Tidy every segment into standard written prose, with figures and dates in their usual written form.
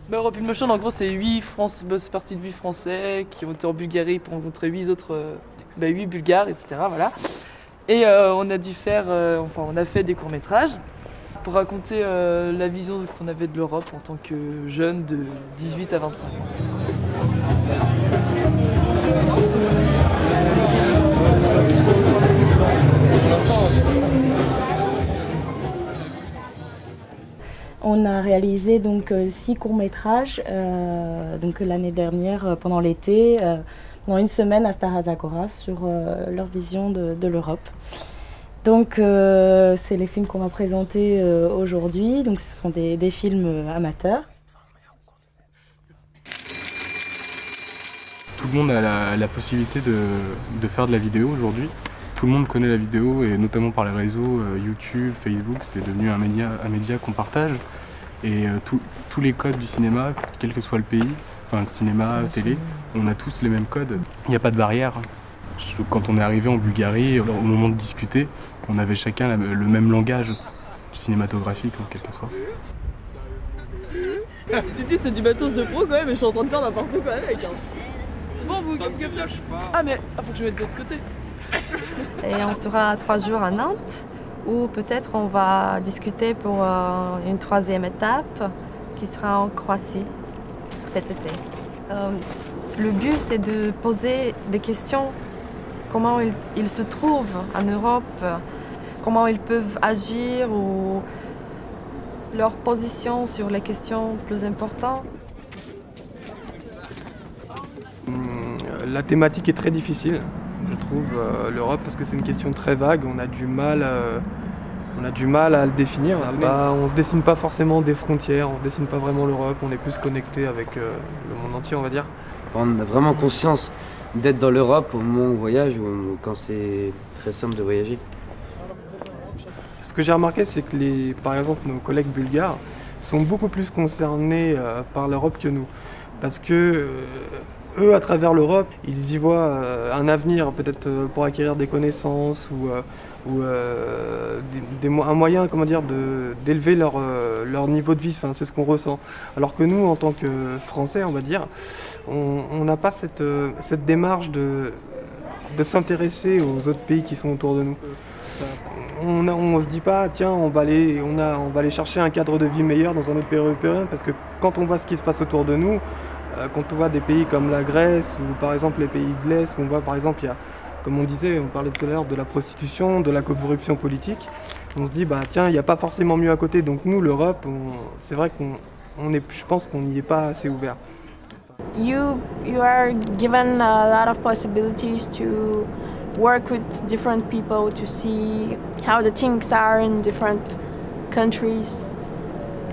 Bah, Europe Motion, en gros, c'est 8 c'est parti de 8 Français qui ont été en Bulgarie pour rencontrer 8 autres, 8 Bulgares, etc. Voilà. Et on a dû faire, on a fait des courts-métrages pour raconter la vision qu'on avait de l'Europe en tant que jeunes de 18 à 25 ans. On a réalisé donc 6 courts-métrages donc l'année dernière pendant l'été, pendant une semaine à Stara Zagora sur leur vision de l'Europe. Donc c'est les films qu'on va présenter aujourd'hui. Donc ce sont des films amateurs. Tout le monde a la possibilité de faire de la vidéo aujourd'hui. Tout le monde connaît la vidéo et notamment par les réseaux YouTube, Facebook, c'est devenu un média qu'on partage. Et tous les codes du cinéma, quel que soit le pays, enfin cinéma, télé, on a tous les mêmes codes. Il n'y a pas de barrière. Quand on est arrivé en Bulgarie, au moment de discuter, on avait chacun le même langage cinématographique en quelque sorte. Tu dis c'est du matos de pro quand même et je suis en train de faire n'importe quoi avec. C'est bon vous captez? Ah mais faut que je mette de l'autre côté. Et on sera 3 jours à Nantes, où peut-être on va discuter pour une 3e étape qui sera en Croatie cet été. Le but c'est de poser des questions, comment ils se trouvent en Europe, comment ils peuvent agir ou leur position sur les questions plus importantes. La thématique est très difficile. Je trouve l'Europe parce que c'est une question très vague, on a du mal à le définir. On ne se dessine pas forcément des frontières, on ne dessine pas vraiment l'Europe, on est plus connecté avec le monde entier on va dire. On a vraiment conscience d'être dans l'Europe au moment où on voyage ou quand c'est très simple de voyager. Ce que j'ai remarqué c'est que par exemple nos collègues bulgares sont beaucoup plus concernés par l'Europe que nous. Parce que eux, à travers l'Europe, ils y voient un avenir, peut-être pour acquérir des connaissances ou un moyen, comment dire, d'élever leur niveau de vie. Enfin, c'est ce qu'on ressent. Alors que nous, en tant que Français, on va dire, on n'a pas cette démarche de s'intéresser aux autres pays qui sont autour de nous. On se dit pas, tiens, on va aller chercher un cadre de vie meilleur dans un autre pays européen, parce que quand on voit ce qui se passe autour de nous, quand on voit des pays comme la Grèce ou par exemple les pays de l'Est, où on voit par exemple, il y a, comme on disait, on parlait tout à l'heure de la prostitution, de la corruption politique, on se dit, bah tiens, il n'y a pas forcément mieux à côté. Donc nous, l'Europe, c'est vrai je pense qu'on n'y est pas assez ouvert. You are given a lot of possibilities to work with different people, to see how the things are in different countries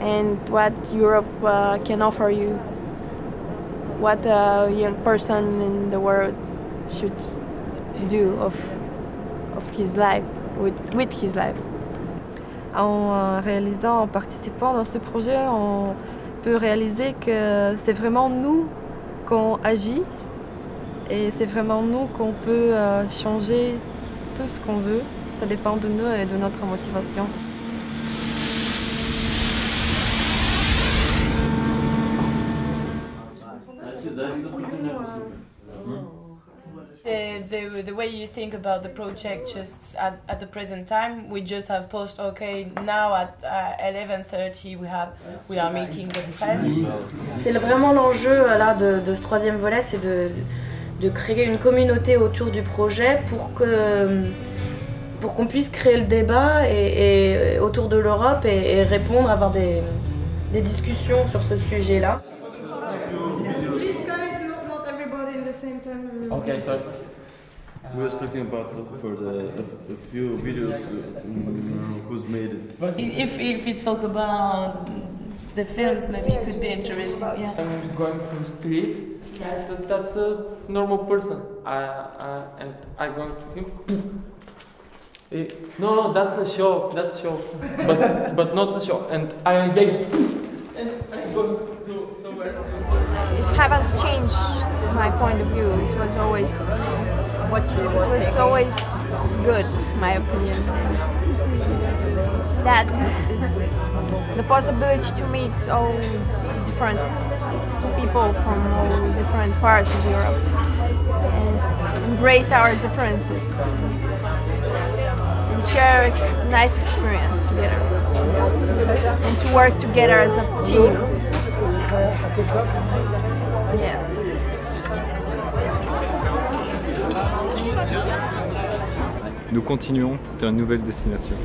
and what Europe can offer you. What a young person in the world should do of his life, with his life. En réalisant, en participant dans ce projet, on peut réaliser que c'est vraiment nous qu'on agit et c'est vraiment nous qu'on peut changer tout ce qu'on veut. Ça dépend de nous et de notre motivation. The way you think about the project just at the present time, we just have post, okay, now at 11:30 we are meeting the press. C'est vraiment l'enjeu là de ce 3e volet, c'est de créer une communauté autour du projet pour qu'on puisse créer le débat et autour de l'Europe et répondre, avoir des discussions sur ce sujet-là. Okay, sorry. We were talking about a few videos who's made it. But if it's talk about the films, maybe it could be interesting. Yeah. I'm going through the street. That's a normal person. And I going to him. No, that's a show. That's a show. But not a show. And I engage. And I go to somewhere. It haven't changed my point of view. It was always always good, my opinion. It's that good. the possibility to meet all different people from all different parts of Europe and embrace our differences and share a nice experience together and to work together as a team. Yeah. Nous continuons vers une nouvelle destination.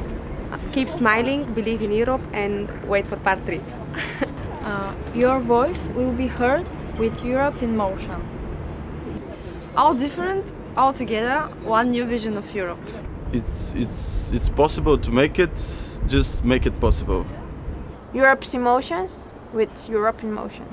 Keep smiling, believe in Europe and wait for part 3. Your voice will be heard with Europe in motion. All different, all together, one new vision of Europe. It's possible to make it, just make it possible. Europe's emotions with Europe in motion.